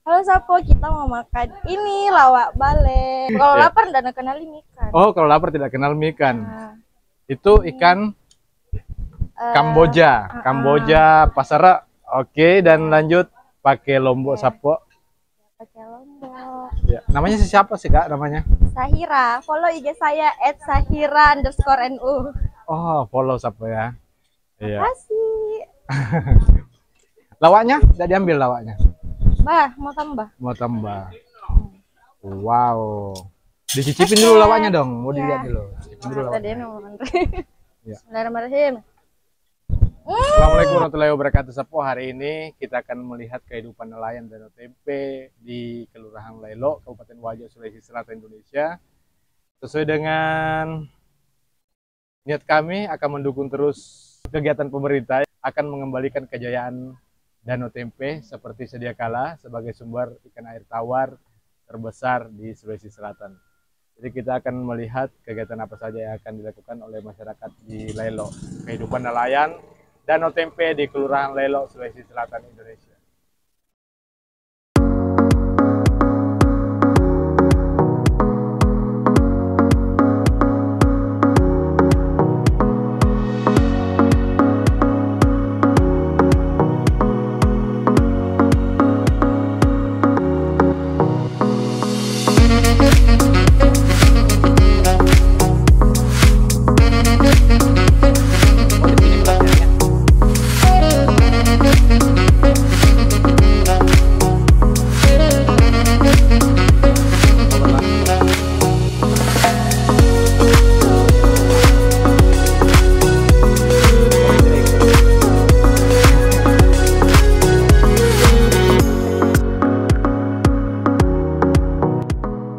Halo Sapo, kita mau makan ini lawak bale. Kalau Ya. lapar ndak kenal ini ikan. Oh, kalau lapar tidak kenal mie ikan. Nah, Itu ikan Kamboja. Kamboja pasara. Oke, dan lanjut pakai lombok Sapo. pakai lombok. Ya. Namanya siapa sih Kak namanya? Sahira, follow IG saya @sahira_nu. Oh, follow Sapo ya. Iya. Makasih. Lawaknya tidak diambil lawaknya. Bah, mau tambah? Mau tambah. Wow. Dicicipin dulu lawaknya dong. Mau dilihat dulu. Cicipin dulu Tadi lawaknya. mau Ya. Bismillahirrahmanirrahim. Assalamualaikum warahmatullahi wabarakatuh. Sapo, hari ini kita akan melihat kehidupan nelayan Danau Tempe di Kelurahan Lelo, Kabupaten Wajo, Sulawesi Selatan, Indonesia. Sesuai dengan niat kami akan mendukung terus kegiatan pemerintah akan mengembalikan kejayaan Danau Tempe seperti sedia kala sebagai sumber ikan air tawar terbesar di Sulawesi Selatan. Jadi kita akan melihat kegiatan apa saja yang akan dilakukan oleh masyarakat di Lelo, kehidupan nelayan Danau Tempe di Kelurahan Lelo, Sulawesi Selatan, Indonesia.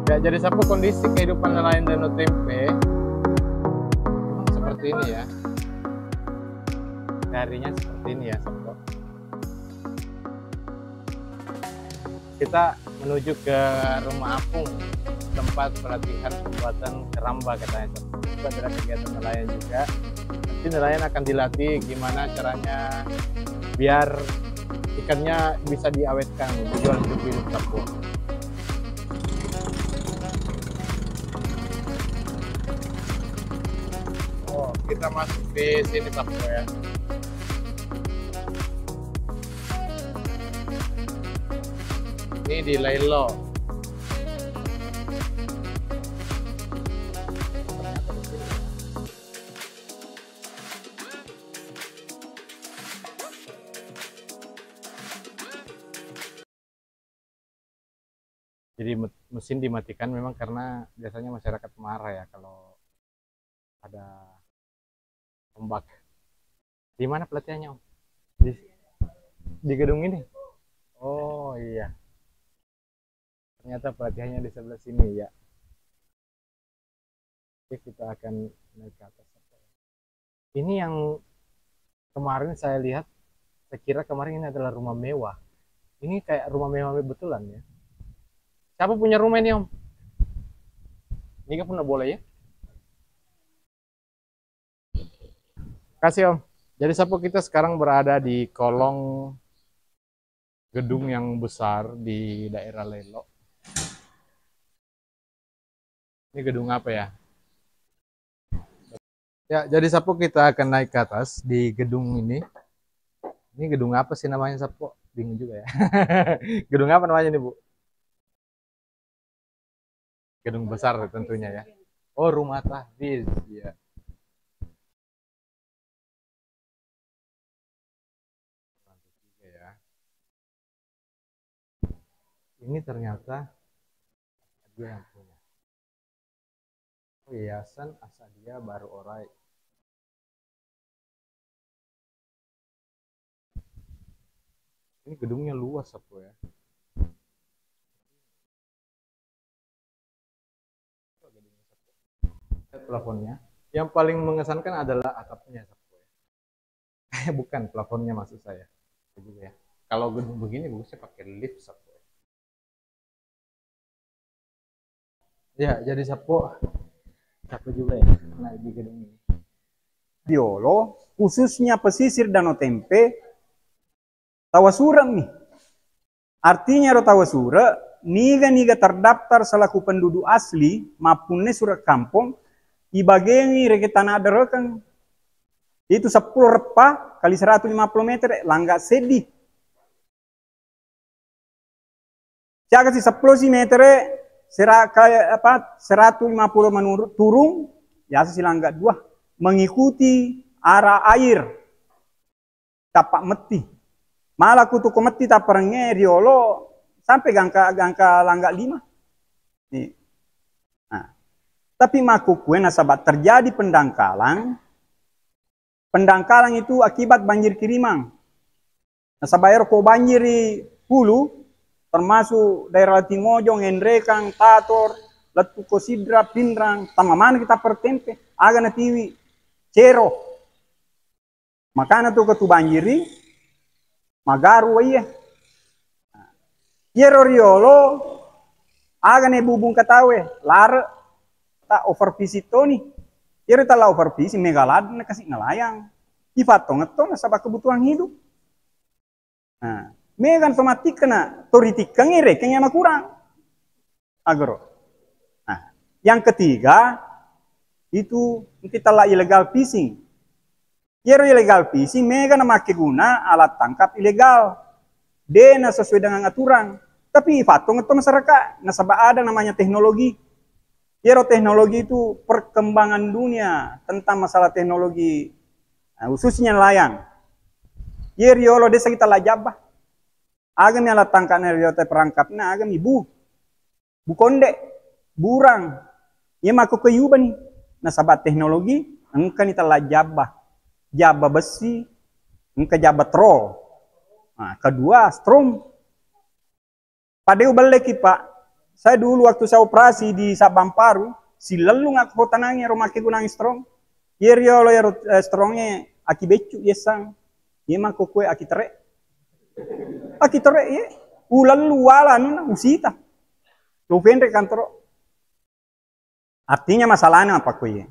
Ya, jadi Sapo, kondisi kehidupan nelayan Danau Tempe memang seperti ini ya. Harinya seperti ini ya, Sapo. Kita menuju ke rumah apung, tempat pelatihan pembuatan keramba katanya, Sapo. Itu adalah kegiatan nelayan juga. Nanti nelayan akan dilatih gimana caranya biar ikannya bisa diawetkan, dijual hidup-hidup, Sapo. Oh, kita masuk di sini Sapo ya. Ini di Lelo. Ternyata di sini ya. Jadi mesin dimatikan memang karena biasanya masyarakat marah ya kalau ada ombak. Di mana pelatihannya, Om? Di gedung ini? Oh iya. Ternyata pelatihannya di sebelah sini ya. Oke, kita akan naik ke atas. Ini yang kemarin saya lihat, saya kira kemarin ini adalah rumah mewah. Ini kayak rumah mewah betulan ya. Siapa punya rumah ini, Om? Ini kan pun boleh ya? Kasih Om. Jadi Sapo, kita sekarang berada di kolong gedung yang besar di daerah Lelo. Ini gedung apa ya? Ya, jadi Sapo, kita akan naik ke atas di gedung ini. Ini gedung apa sih namanya, Sapo? Bingung juga ya. Gedung apa namanya nih, Bu? Gedung besar tentunya ya. Oh, rumah tahfiz. Ya. Ini ternyata dia yang punya. Yayasan Asadia Baru Orai. Ini gedungnya luas, Sapo ya. Plafonnya. Yang paling mengesankan adalah atapnya, Sapo ya. Bukan plafonnya maksud saya. Juga ya. Kalau gedung begini bagusnya pakai lift, Sapo. Ya, jadi Sapo capek juga ya naik di gedung ini. Diolo, khususnya pesisir Danau Tempe, Tawasuran nih. Artinya rotawa sura, niga terdaftar selaku penduduk asli maupun surat kampung, ibageni reke tanah ada rekan. Itu 10 repa kali 150 meter, langga sedih. Jaga si 10 si meter, 150 menurut turun, ya si langga 2. Mengikuti arah air. Tapak meti. Malah kutu kometi taparenge riolo sampai gangka langga 5. Nih. Nah. Tapi makukue nasabat terjadi pendangkalan. Pendangkalan itu akibat banjir kirimang. Nasabayar ko banjir di hulu, termasuk daerah Timojong, Endrekang, Tator, Letuko Sidra, Pindrang, tamaman kita pertempe, aga na tiwi, cero. Makanya tuh ketu banjiri, magaru iya. Yero riolo, aga ne bubung katawe, lar, tak overvisit nih. Yero tala overvisit, megalad, na kasih nelayan. Ifatong itu nasabah kebutuhan hidup. Nah, megan otomatis kena toritik kengere, kengema kurang. Agro. Nah, yang ketiga, itu kita lah illegal fishing. Yero illegal fishing, megan make guna alat tangkap ilegal. Dena sesuai dengan aturan. Tapi fatong itu masyarakat, nasabah ada namanya teknologi. Yero teknologi itu perkembangan dunia tentang masalah teknologi, nah, khususnya nelayan. Yero desa kita lajabah. Agami alat tangkap neriote perangkapnya agami bukonde, burang. Ya maku keyuba nih. Nasabah teknologi, engkau kita lajabah. Jabah besi, engkau jabah troll. Nah, kedua, strom. Padahal balik Pak. Saya dulu waktu saya operasi di Sabang Paru, si lelung aku tanangnya rumah ke gunang strong. Yerio lo ya strongnya aki becu yesang. Ye mah kue aki tere. Aki tere ye. Ulalu wala nuna usita. Lo pendre kantor. Artinya masalahnya apa kue?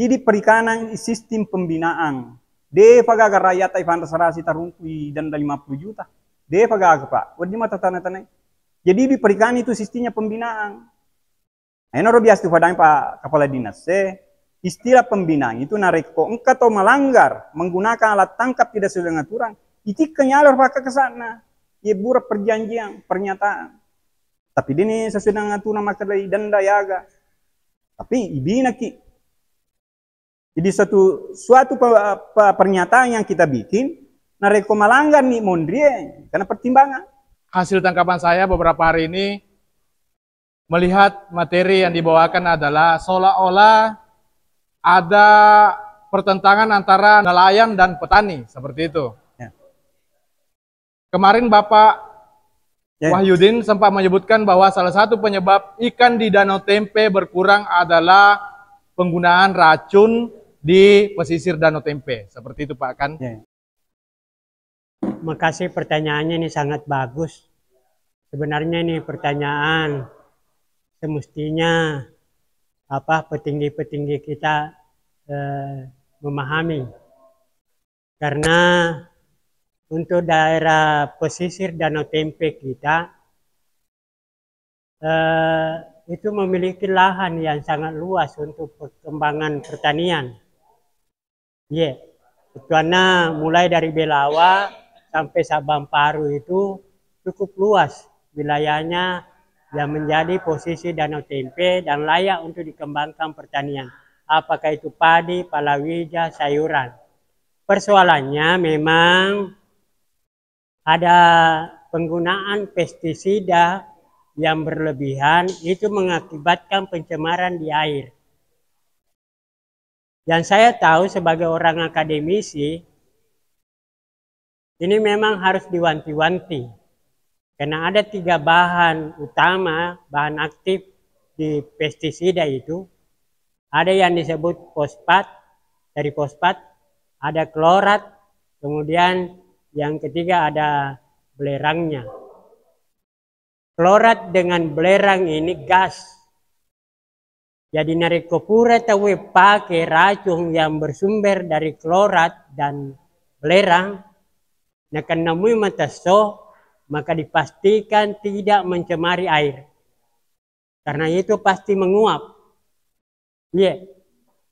Ini perikanan sistem pembinaan. De pagaga rakyat ifan sarasi tarungkui dan 50 juta. De pagaga Pak. Wadi mata tanah-tanah. Jadi di perikanan itu sistemnya pembinaan. Nah, biasa padang Pak Kepala Dinas. Istilah pembinaan itu nareko engkau atau melanggar menggunakan alat tangkap tidak sesuai dengan aturan. Itu kenyalur pakai ke sana. Ia buat perjanjian, pernyataan. Tapi ini sesuai dengan aturan maka dari denda yaga. Tapi ibina ki. Jadi suatu pernyataan yang kita bikin nareko melanggar nih mondrie karena pertimbangan. Hasil tangkapan saya beberapa hari ini melihat materi yang dibawakan adalah seolah-olah ada pertentangan antara nelayan dan petani, seperti itu. Ya. Kemarin Bapak Wahyudin sempat menyebutkan bahwa salah satu penyebab ikan di Danau Tempe berkurang adalah penggunaan racun di pesisir Danau Tempe. Seperti itu Pak kan? Ya. Makasih pertanyaannya ini sangat bagus. Sebenarnya ini pertanyaan semestinya petinggi-petinggi kita memahami. Karena untuk daerah pesisir Danau Tempe kita itu memiliki lahan yang sangat luas untuk perkembangan pertanian. Karena mulai dari Belawa sampai Sabang Paru itu cukup luas wilayahnya yang menjadi posisi Danau Tempe dan layak untuk dikembangkan pertanian. Apakah itu padi, palawija, sayuran. Persoalannya memang ada penggunaan pestisida yang berlebihan itu mengakibatkan pencemaran di air. Yang saya tahu sebagai orang akademisi, ini memang harus diwanti-wanti. Karena ada 3 bahan utama, bahan aktif di pestisida itu. Ada yang disebut fosfat, dari fosfat, ada klorat, kemudian yang ketiga ada belerangnya. Klorat dengan belerang ini gas. Jadi nareko pura tahu pakai racun yang bersumber dari klorat dan belerang. Nah karena mui mataso maka dipastikan tidak mencemari air. Karena itu pasti menguap. Iya,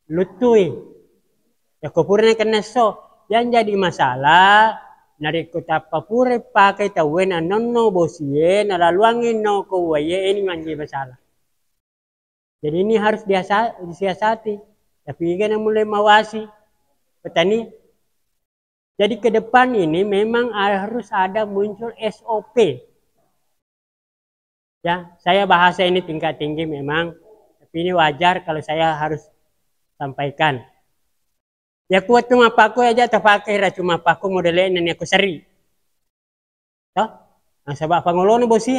lutui. Ya kupurnya kena so. Yang jadi masalah, nari kota papure pakai tawena nonno bosie, nalaluangin no kuwaye, ini manji masalah. Jadi ini harus disiasati. Tapi kan yang mulai mawasi petani. Jadi ke depan ini memang harus ada muncul SOP. Ya, saya bahasa ini tingkat tinggi memang, tapi ini wajar kalau saya harus sampaikan. Ya kuat cuma paku aja terpakai cuma paku modelnya ini aku seri. Toh, nah sebab pangolono bosi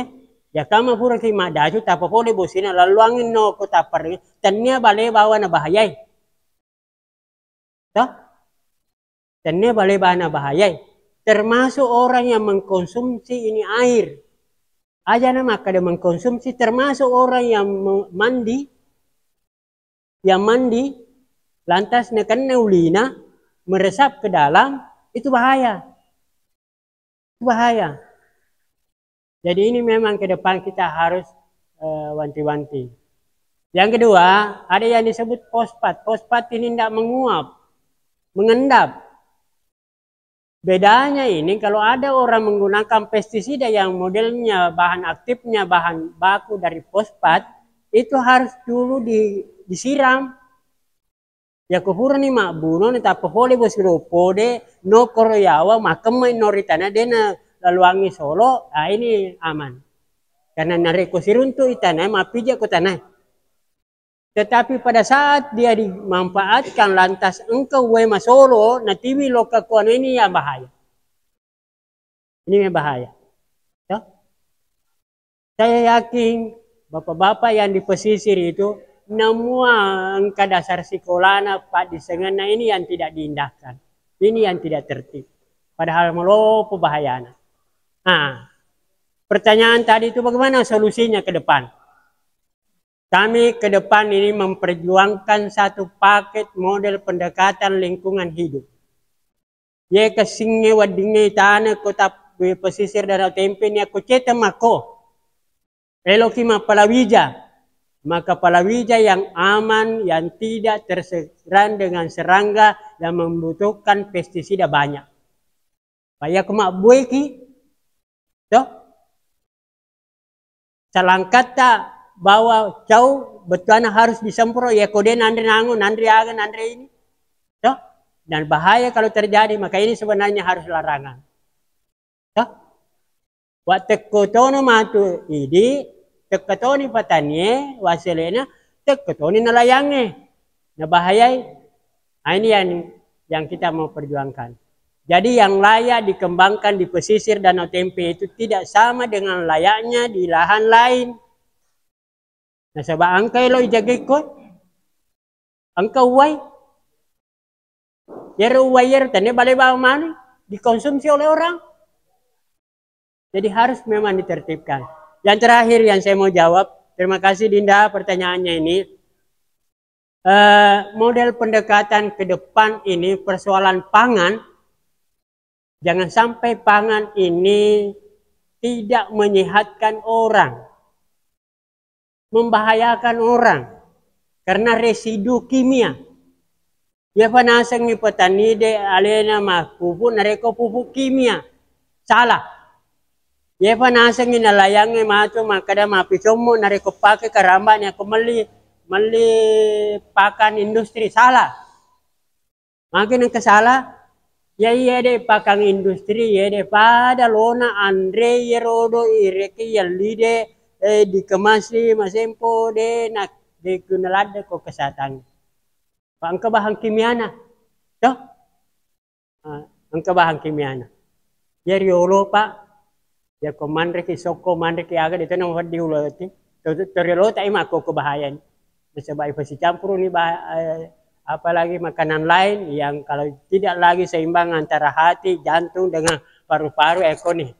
ya kama pura ki madaju tapa pole bosina laluangin no ko tapar tanya bale bawa na bahayai. Toh, tanya bale bawa na bahayai. Termasuk orang yang mengkonsumsi ini air. Aja nama kada mengkonsumsi termasuk orang yang mandi lantas nekan neulina meresap ke dalam itu bahaya. Itu bahaya. Jadi ini memang ke depan kita harus wanti-wanti. Yang kedua, ada yang disebut fosfat. Fosfat ini tidak menguap, mengendap. Bedanya ini kalau ada orang menggunakan pestisida yang modelnya bahan aktifnya bahan baku dari fosfat, itu harus dulu disiram. Ya kufur ni mak buno ni tapi boleh bosiro pode no koroyawa makamai noritana dena laluangi Solo, ini aman. Karena nareko siruntu itana mapija ko tanah. Tetapi pada saat dia dimanfaatkan lantas engkau wema Solo, natiwi loka kuano ini yang bahaya. Ini yang bahaya. Ya? Saya yakin bapak-bapak yang di pesisir itu, semua angka dasar sekolahnya Pak disengena ini yang tidak diindahkan. Ini yang tidak tertib. Padahal melopo bahayanya. Nah, pertanyaan tadi itu bagaimana solusinya ke depan? Kami ke depan ini memperjuangkan satu paket model pendekatan lingkungan hidup. Ye kesinge wadinge tanah kota pesisir Danau Tempe ni aku ceta mako. Eloki ma palawija. Maka palawija yang aman, yang tidak terserang dengan serangga yang membutuhkan pestisida banyak. Paya kemak bueki. Toh. Salangkata bahwa jauh betul harus disemprot ya kode nandri nangun nandri agan nandri ini toh dan bahaya kalau terjadi maka ini sebenarnya harus larangan toh waktu kotono matu ini teketoni patanie waselena teketoni nalayange nah bahayai nah, ini yang kita mau perjuangkan. Jadi yang layak dikembangkan di pesisir Danau Tempe itu tidak sama dengan layaknya di lahan lain. Nah, sebab angkai lo ijagai ko, angka uai, uai tanya balik bawa mana, dikonsumsi oleh orang. Jadi harus memang ditertibkan. Yang terakhir yang saya mau jawab, terima kasih Dinda pertanyaannya ini. Model pendekatan ke depan ini persoalan pangan, jangan sampai pangan ini tidak menyehatkan orang. Membahayakan orang karena residu kimia. Ya panasang ni petani de alena mah pupuk nareko pupuk kimia. Salah. Ya panasang ni nalayang ni mah tu makada mah pisomo nareko pakai karamba ni aku meli pakan industri salah. Makin yang kesalah ya iya de pakan industri ya de pada lona andre yerodo ireki yalide dikemasi masempo de nak de kunalada ko kesehatan. Ang kabahan kimiana. Toh? Ang kabahan kimiana. Ya riolo pa. Ya komandre ki soko mandre ki aga dito nang wadi ulo ti. Toriolo ta ima ko kebahayan. Sebab pasti campur ni apalagi makanan lain yang kalau tidak lagi seimbang antara hati, jantung dengan paru-paru ekoni.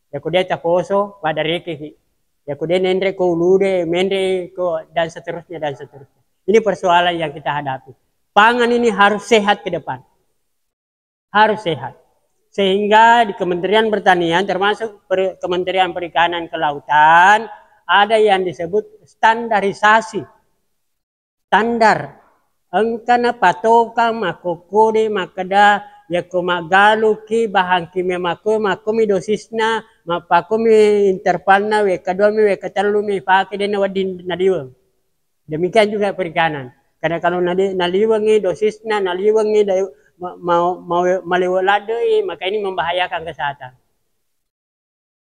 Ya kudia taposo pada reki. Ya kemudian nendre ko ulude, mendre ko dan seterusnya dan seterusnya. Ini persoalan yang kita hadapi. Pangan ini harus sehat ke depan. Harus sehat. Sehingga di Kementerian Pertanian termasuk Kementerian Perikanan Kelautan ada yang disebut standarisasi. Standar. Engkana patokan makokode makada ya komagalu ki bahan kimia makumi dosisna mapakumi intervalna we kadomi we katalu mi pake dena wadin nadiwang. Demikian juga perikanan. Karena kalau naliwangi dosisna naliwangi mau malewaladei maka ini membahayakan kesehatan.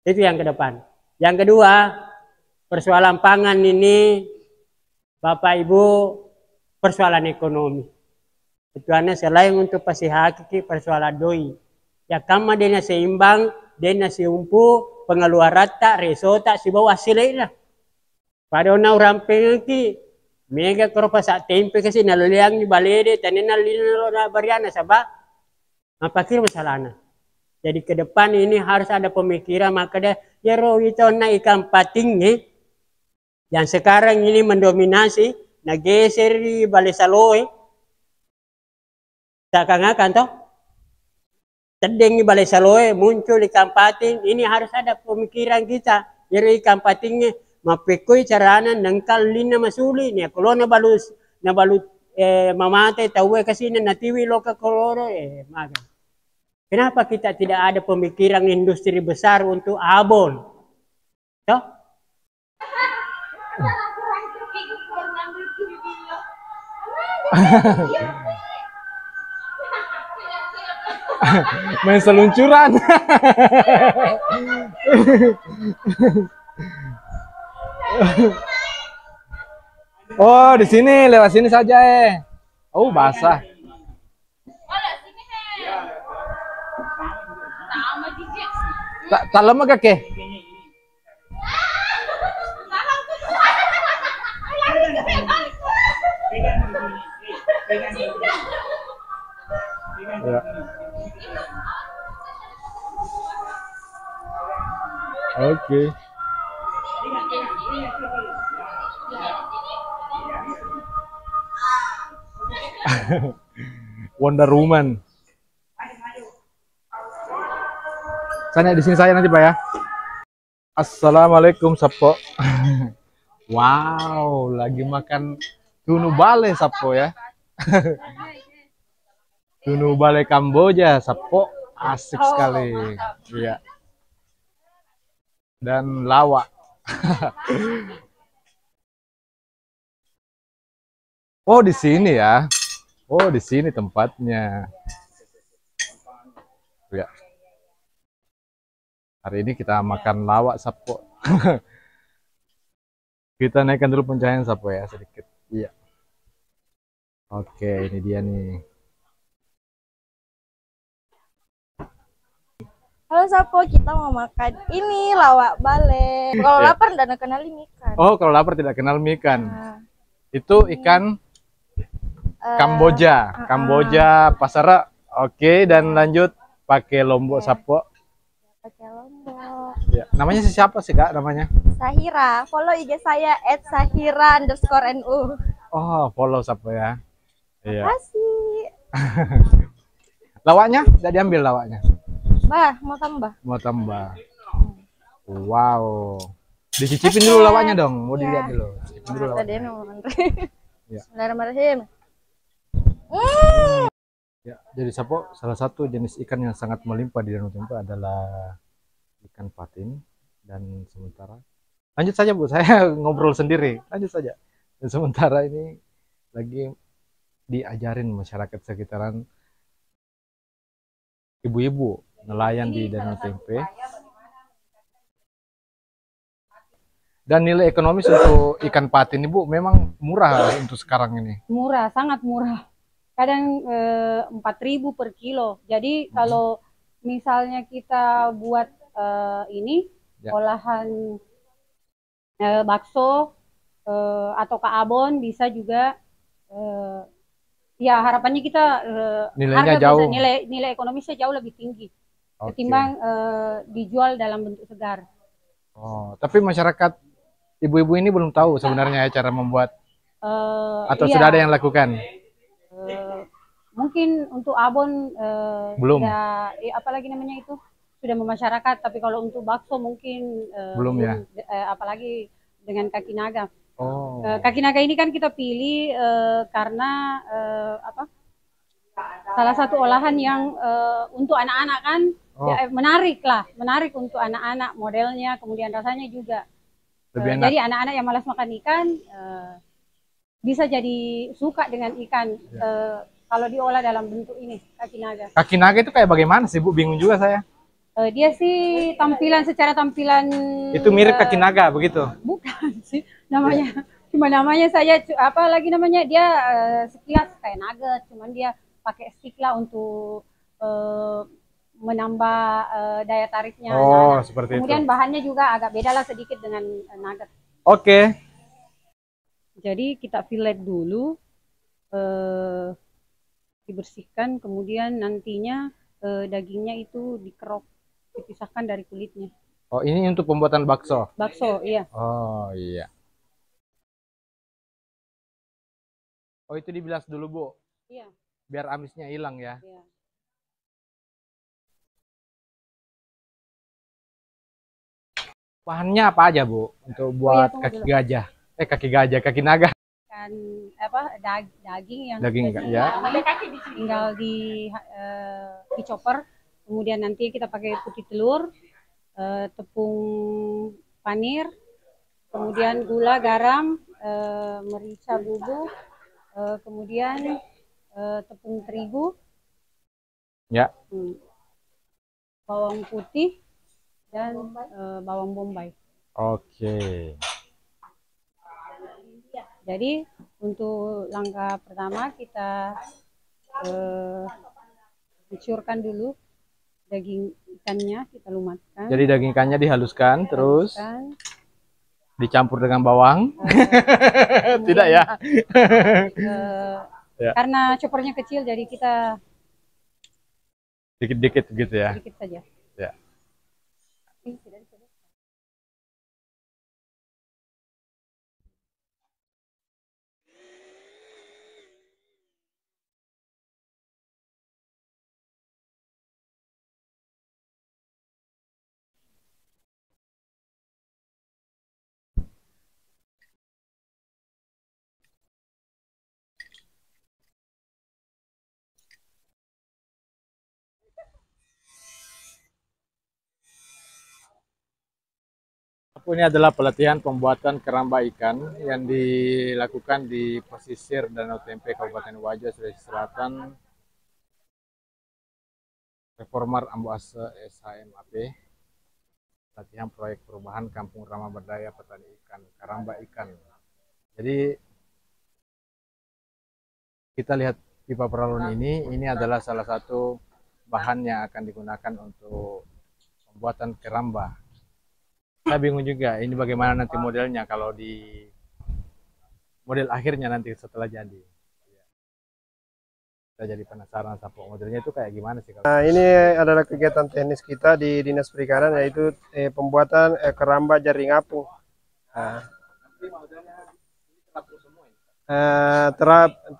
Itu yang ke depan. Yang kedua, persoalan pangan ini Bapak Ibu persoalan ekonomi. Itu selain untuk pasihaki persoalan doi. Ya kama dena seimbang, dena seumpu, pengeluar rata, resota si bawah silailah. Pada orang pengki mega kropa sa tempe kasi naliliang ni balede tanin nalilo na bariana sabab mapakir masalahna. Jadi ke depan ini harus ada pemikiran maka dia ya roh itu na ikan pating yang sekarang ini mendominasi nageser di Balai Saloe. Seakan-akan toh tedeng di Balai Saloe muncul ikan pating, ini harus ada pemikiran kita. Ya ikan patingnya mapekoi carana nangkal lina masuli nih kalau nabalut mamate tahu kasi natiwi loka koloro maka kenapa kita tidak ada pemikiran industri besar untuk abon toh main seluncuran. Oh, di sini lewat sini saja Oh, basah. Tak lama kake? Ya. Oke. Wonder Woman. Tanya di sini saya nanti Pak ya. Assalamualaikum Sapo. Wow, lagi makan tunu bale Sapo ya. Tunu bale Kamboja Sapo, asik sekali. Iya. Dan lawak. Oh, di sini ya. Oh, di sini tempatnya. Ya. Hari ini kita makan lawak Sapo. Kita naikkan dulu pencahayaan Sapo ya sedikit. Iya. Oke, ini dia nih. Halo Sapo, kita mau makan ini lawak bale. Kalau lapar ndak kenal ini ikan. Oh, kalau lapar tidak kenal mie ikan. Nah, Itu ikan Kamboja, Kamboja pasara. Oke, dan lanjut pakai lombok Sapo. pakai lombok. Ya. Namanya siapa sih Kak namanya? Sahira, follow IG saya @sahira_nu. Oh, follow Sapo ya. Iya. Kasih. Lawaknya udah diambil lawaknya. Bah, mau tambah? Mau tambah. Wow. Dicicipin dulu lawaknya dong. Mau dilihat dulu. Cicipin dulu Tadi lawaknya. mau Ya. Bismillahirrahmanirrahim. Ya, jadi Sapo salah satu jenis ikan yang sangat melimpah di Danau Tempe adalah ikan patin dan sementara lanjut saja Bu, saya ngobrol sendiri. Lanjut saja. Dan sementara ini lagi diajarin masyarakat sekitaran ibu-ibu nelayan di Danau Tempe. Dan nilai ekonomis untuk ikan patin Ibu memang murah untuk sekarang ini. Murah, sangat murah. Kadang 4.000 per kilo. Jadi kalau misalnya kita buat ini Ya. olahan bakso atau abon bisa juga ya harapannya kita Nilainya harga jauh. nilai ekonomisnya jauh lebih tinggi Oke. ketimbang dijual dalam bentuk segar. Oh, tapi masyarakat ibu-ibu ini belum tahu sebenarnya cara membuat atau Iya. sudah ada yang lakukan. Mungkin untuk abon Belum. sudah, apalagi namanya itu sudah memasyarakat, tapi kalau untuk bakso mungkin Belum ya? apalagi dengan kaki naga. Oh. Kaki naga ini kan kita pilih karena apa? Salah satu olahan yang untuk anak-anak kan menarik untuk anak-anak modelnya, kemudian rasanya juga. Lebih enak. Jadi anak-anak yang malas makan ikan bisa jadi suka dengan ikan kalau diolah dalam bentuk ini kaki naga. Kaki naga itu kayak bagaimana sih Bu? Bingung juga saya. Dia sih secara tampilan Itu mirip kaki naga begitu? bukan sih namanya. Cuma namanya saya apa lagi namanya dia sekilas kayak nugget, cuman dia pakai stick lah untuk menambah daya tariknya. Oh, seperti Kemudian itu. bahannya juga agak beda lah sedikit dengan nugget. Oke. Jadi kita fillet dulu, dibersihkan, kemudian nantinya dagingnya itu dikerok, dipisahkan dari kulitnya. Oh, ini untuk pembuatan bakso. Bakso, iya. Oh, iya. Oh, itu dibilas dulu, Bu. Iya. Biar amisnya hilang ya. Iya. Bahannya apa aja, Bu? Untuk buat tunggu kaki dulu. gajah. Kaki naga. Kan apa daging yang Daging biasanya ya. tinggal di chopper, kemudian nanti kita pakai putih telur, tepung panir, kemudian gula, garam, merica bubuk, kemudian tepung terigu, Ya. bawang putih dan bawang bombay. Oke. Jadi untuk langkah pertama kita hancurkan dulu daging ikannya, kita lumatkan. Jadi daging ikannya dihaluskan, terus Haluskan, dicampur dengan bawang. Tidak ya? Ya. Karena choppernya kecil, jadi kita Dikit-dikit gitu ya. sedikit saja. Ya. Ini adalah pelatihan pembuatan keramba ikan yang dilakukan di pesisir Danau Tempe, Kabupaten Wajo, Sulawesi Selatan. Reformar Amboase SHMAP. Latihan proyek perubahan Kampung Ramah Berdaya Petani Ikan, Keramba Ikan. Jadi kita lihat pipa peralon ini adalah salah satu bahan yang akan digunakan untuk pembuatan keramba. Saya bingung juga ini bagaimana nanti modelnya kalau di model akhirnya nanti setelah jadi. Kita jadi penasaran Sapo, modelnya itu kayak gimana sih? Nah, ini adalah kegiatan teknis kita di Dinas Perikanan, yaitu pembuatan keramba jaring apung.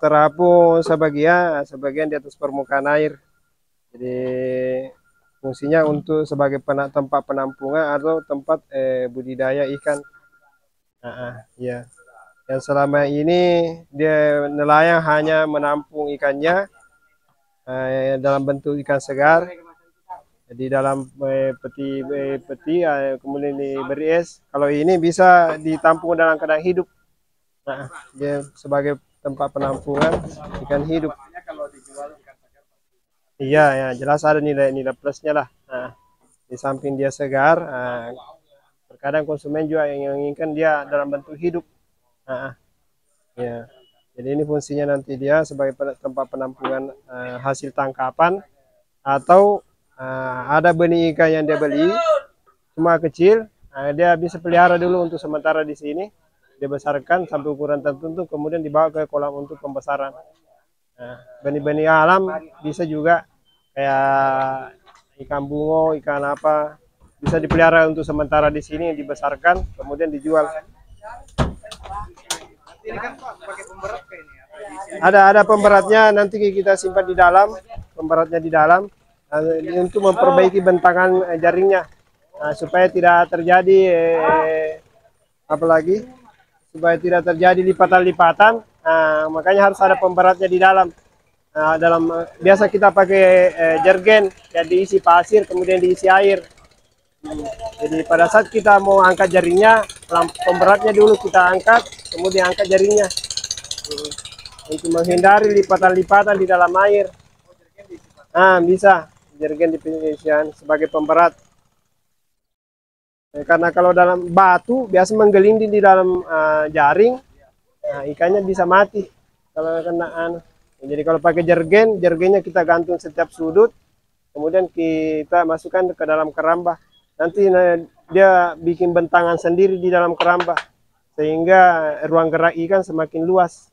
Terapung sebagian di atas permukaan air. Jadi fungsinya untuk sebagai tempat penampungan atau tempat budidaya ikan. Ya. Yang selama ini dia nelayan hanya menampung ikannya dalam bentuk ikan segar, di dalam peti kemudian diberi es. Kalau ini bisa ditampung dalam keadaan hidup. Nah, dia sebagai tempat penampungan ikan hidup. Iya, ya, jelas ada nilai plusnya lah. Nah, di samping dia segar, terkadang konsumen juga yang menginginkan dia dalam bentuk hidup. Ya, jadi ini fungsinya nanti dia sebagai tempat penampungan hasil tangkapan, atau ada benih ikan yang dia beli cuma kecil, dia bisa pelihara dulu untuk sementara di sini, dia besarkan sampai ukuran tertentu, kemudian dibawa ke kolam untuk pembesaran. Benih-benih alam bisa juga kayak ikan bungo, ikan apa, bisa dipelihara untuk sementara di sini, dibesarkan, kemudian dijual. Ini kan Pak pakai pemberat kayak ini. Ada pemberatnya, nanti kita simpan di dalam, pemberatnya di dalam untuk memperbaiki bentangan jaringnya. Supaya tidak terjadi apalagi supaya tidak terjadi lipatan-lipatan, makanya harus ada pemberatnya di dalam. Biasa kita pakai jergen yang diisi pasir kemudian diisi air. Jadi pada saat kita mau angkat jaringnya, pemberatnya dulu kita angkat, kemudian angkat jaringnya untuk menghindari lipatan-lipatan di dalam air. Bisa jergen dipisahkan sebagai pemberat. Karena kalau dalam batu biasa menggelinding di dalam jaring, ikannya bisa mati kalau kena. Jadi kalau pakai jergen, jergennya kita gantung setiap sudut, kemudian kita masukkan ke dalam keramba. Nanti dia bikin bentangan sendiri di dalam keramba, sehingga ruang gerak ikan semakin luas.